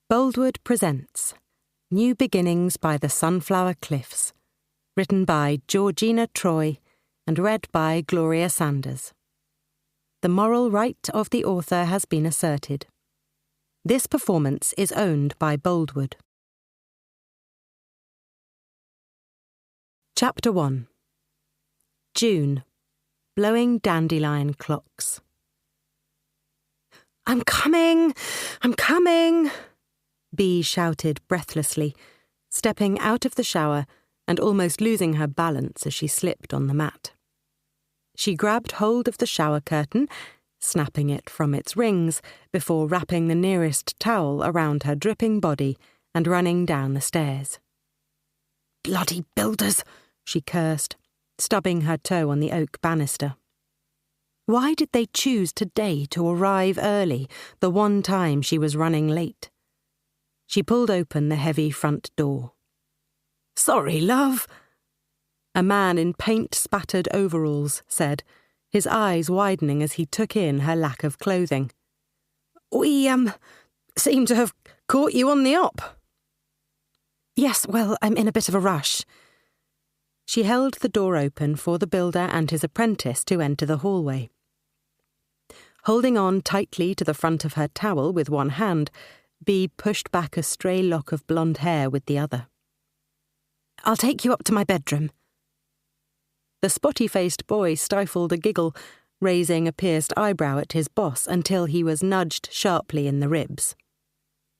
Boldwood presents New Beginnings by the Sunflower Cliffs, written by Georgina Troy and read by Gloria Sanders. The moral right of the author has been asserted. This performance is owned by Boldwood. Chapter 1. June. Blowing dandelion clocks. "I'm coming! I'm coming!" Bea shouted breathlessly, stepping out of the shower and almost losing her balance as she slipped on the mat. She grabbed hold of the shower curtain, snapping it from its rings before wrapping the nearest towel around her dripping body and running down the stairs. "Bloody builders!" she cursed, stubbing her toe on the oak banister. Why did they choose today to arrive early, the one time she was running late? She pulled open the heavy front door. "Sorry, love," a man in paint-spattered overalls said, his eyes widening as he took in her lack of clothing. "We, seem to have caught you on the op." "Yes, well, I'm in a bit of a rush." She held the door open for the builder and his apprentice to enter the hallway. Holding on tightly to the front of her towel with one hand, Bea pushed back a stray lock of blonde hair with the other. "I'll take you up to my bedroom." The spotty-faced boy stifled a giggle, raising a pierced eyebrow at his boss until he was nudged sharply in the ribs.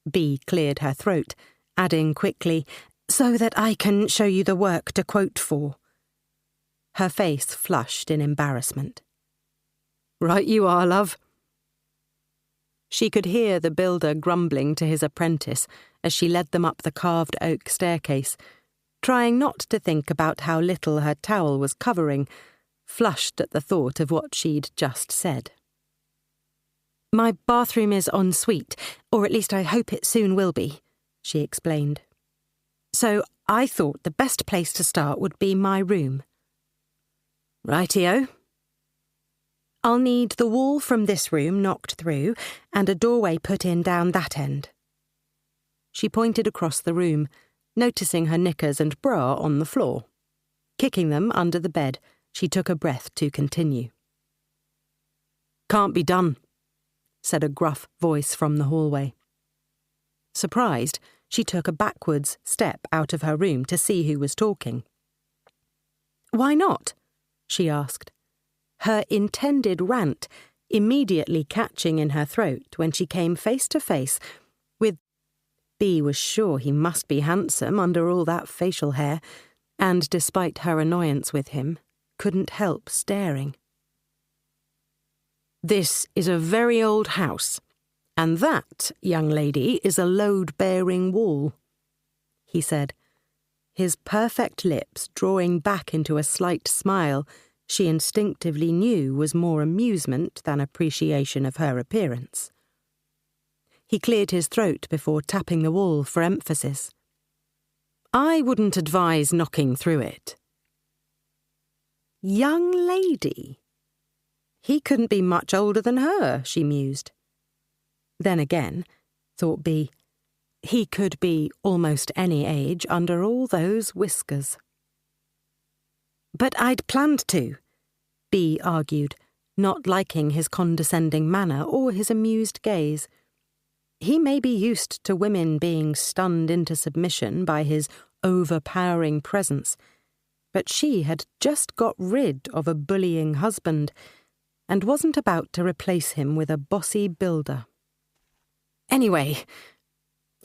Bea cleared her throat, adding quickly, "So that I can show you the work to quote for." Her face flushed in embarrassment. "Right you are, love." She could hear the builder grumbling to his apprentice as she led them up the carved oak staircase, trying not to think about how little her towel was covering, flushed at the thought of what she'd just said. "My bathroom is en suite, or at least I hope it soon will be," she explained. "So I thought the best place to start would be my room." "Rightio." "I'll need the wall from this room knocked through and a doorway put in down that end." She pointed across the room, noticing her knickers and bra on the floor. Kicking them under the bed, she took a breath to continue. "Can't be done," said a gruff voice from the hallway. Surprised, she took a backwards step out of her room to see who was talking. "Why not?" she asked, her intended rant immediately catching in her throat when she came face to face with... Bea was sure he must be handsome under all that facial hair, and despite her annoyance with him, couldn't help staring. "This is a very old house, and that, young lady, is a load-bearing wall," he said, his perfect lips drawing back into a slight smile she instinctively knew was more amusement than appreciation of her appearance. He cleared his throat before tapping the wall for emphasis. "I wouldn't advise knocking through it." Young lady? He couldn't be much older than her, she mused. Then again, thought Bea, he could be almost any age under all those whiskers. "But I'd planned to," Bea argued, not liking his condescending manner or his amused gaze. He may be used to women being stunned into submission by his overpowering presence, but she had just got rid of a bullying husband and wasn't about to replace him with a bossy builder. "Anyway,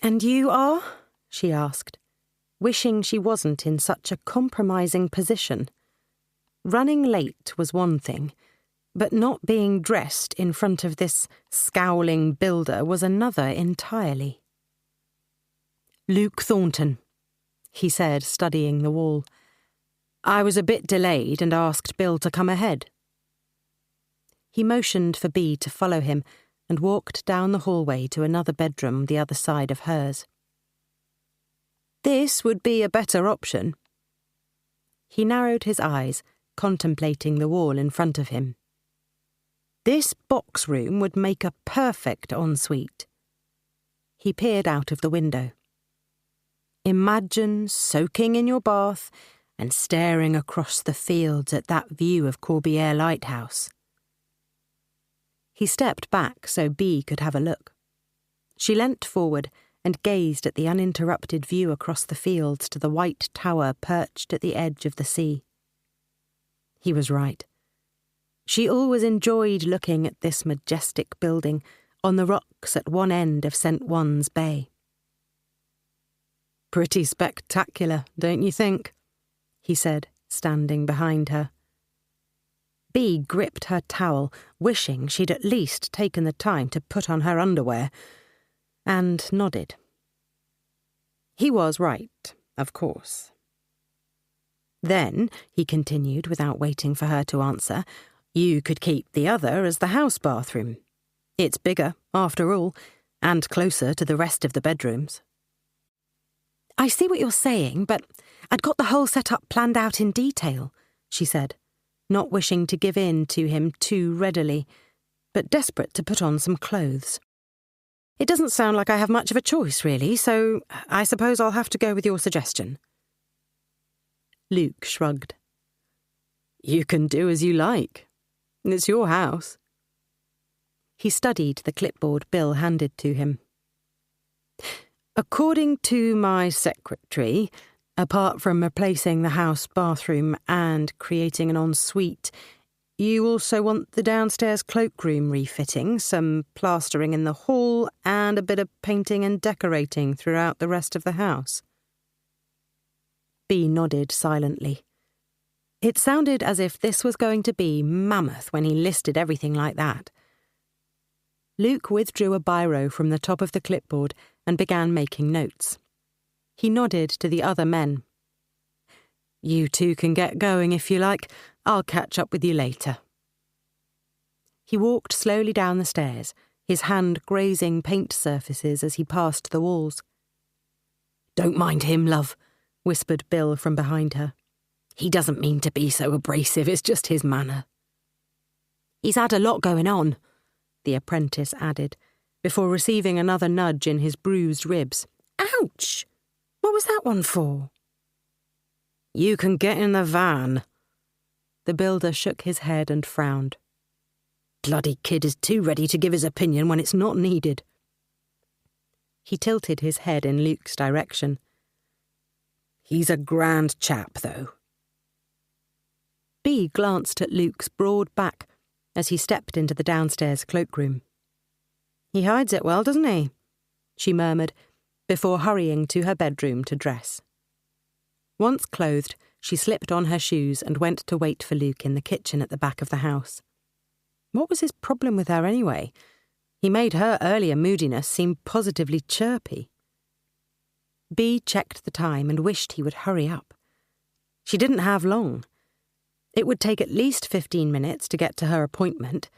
and you are?" she asked, wishing she wasn't in such a compromising position. Running late was one thing, but not being dressed in front of this scowling builder was another entirely. "Luke Thornton," he said, studying the wall. "I was a bit delayed and asked Bill to come ahead." He motioned for Bea to follow him and walked down the hallway to another bedroom the other side of hers. "This would be a better option." He narrowed his eyes, contemplating the wall in front of him. "This box room would make a perfect ensuite." He peered out of the window. Imagine soaking in your bath and staring across the fields at that view of Corbière Lighthouse. He stepped back so Bea could have a look. She leant forward and gazed at the uninterrupted view across the fields to the white tower perched at the edge of the sea. He was right. She always enjoyed looking at this majestic building on the rocks at one end of St. Juan's Bay. "Pretty spectacular, don't you think?" he said, standing behind her. Bea gripped her towel, wishing she'd at least taken the time to put on her underwear, and nodded. He was right, of course. "Then," he continued without waiting for her to answer, "you could keep the other as the house bathroom. It's bigger, after all, and closer to the rest of the bedrooms." "I see what you're saying, but I'd got the whole setup planned out in detail," she said, not wishing to give in to him too readily, but desperate to put on some clothes. "It doesn't sound like I have much of a choice, really, so I suppose I'll have to go with your suggestion." Luke shrugged. "You can do as you like. It's your house." He studied the clipboard Bill handed to him. "According to my secretary, apart from replacing the house bathroom and creating an ensuite, you also want the downstairs cloakroom refitting, some plastering in the hall, and a bit of painting and decorating throughout the rest of the house." Bea nodded silently. It sounded as if this was going to be mammoth when he listed everything like that. Luke withdrew a biro from the top of the clipboard and began making notes. He nodded to the other men. "You two can get going if you like. I'll catch up with you later." He walked slowly down the stairs, his hand grazing paint surfaces as he passed the walls. "Don't mind him, love," whispered Bill from behind her. "He doesn't mean to be so abrasive, it's just his manner." "He's had a lot going on," the apprentice added, before receiving another nudge in his bruised ribs. "Ouch! What was that one for?" "You can get in the van." The builder shook his head and frowned. "Bloody kid is too ready to give his opinion when it's not needed." He tilted his head in Luke's direction. "He's a grand chap, though." Bea glanced at Luke's broad back as he stepped into the downstairs cloakroom. "He hides it well, doesn't he?" she murmured, before hurrying to her bedroom to dress. Once clothed, she slipped on her shoes and went to wait for Luke in the kitchen at the back of the house. What was his problem with her anyway? He made her earlier moodiness seem positively chirpy. Bea checked the time and wished he would hurry up. She didn't have long. It would take at least 15 minutes to get to her appointment,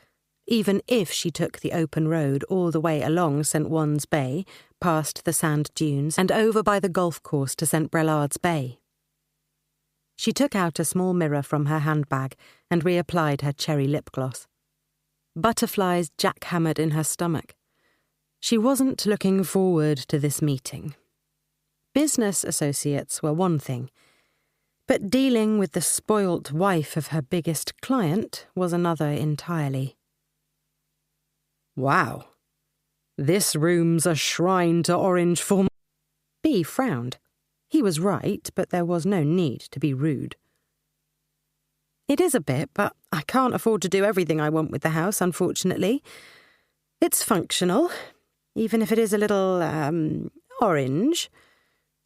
even if she took the open road all the way along St. Juan's Bay, past the sand dunes, and over by the golf course to St. Brelard's Bay. She took out a small mirror from her handbag and reapplied her cherry lip gloss. Butterflies jackhammered in her stomach. She wasn't looking forward to this meeting. Business associates were one thing, but dealing with the spoilt wife of her biggest client was another entirely. "Wow, this room's a shrine to orange form." Bea frowned. He was right, but there was no need to be rude. "It is a bit, but I can't afford to do everything I want with the house, unfortunately. It's functional, even if it is a little, orange.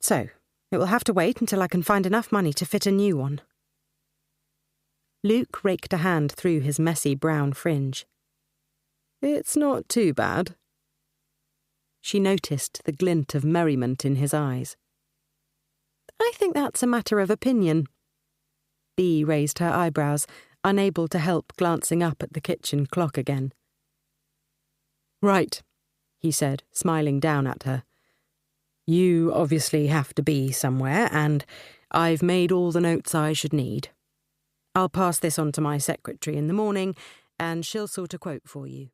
So, it will have to wait until I can find enough money to fit a new one." Luke raked a hand through his messy brown fringe. "It's not too bad." She noticed the glint of merriment in his eyes. "I think that's a matter of opinion." Bea raised her eyebrows, unable to help glancing up at the kitchen clock again. "Right," he said, smiling down at her. "You obviously have to be somewhere, and I've made all the notes I should need. I'll pass this on to my secretary in the morning, and she'll sort a quote for you."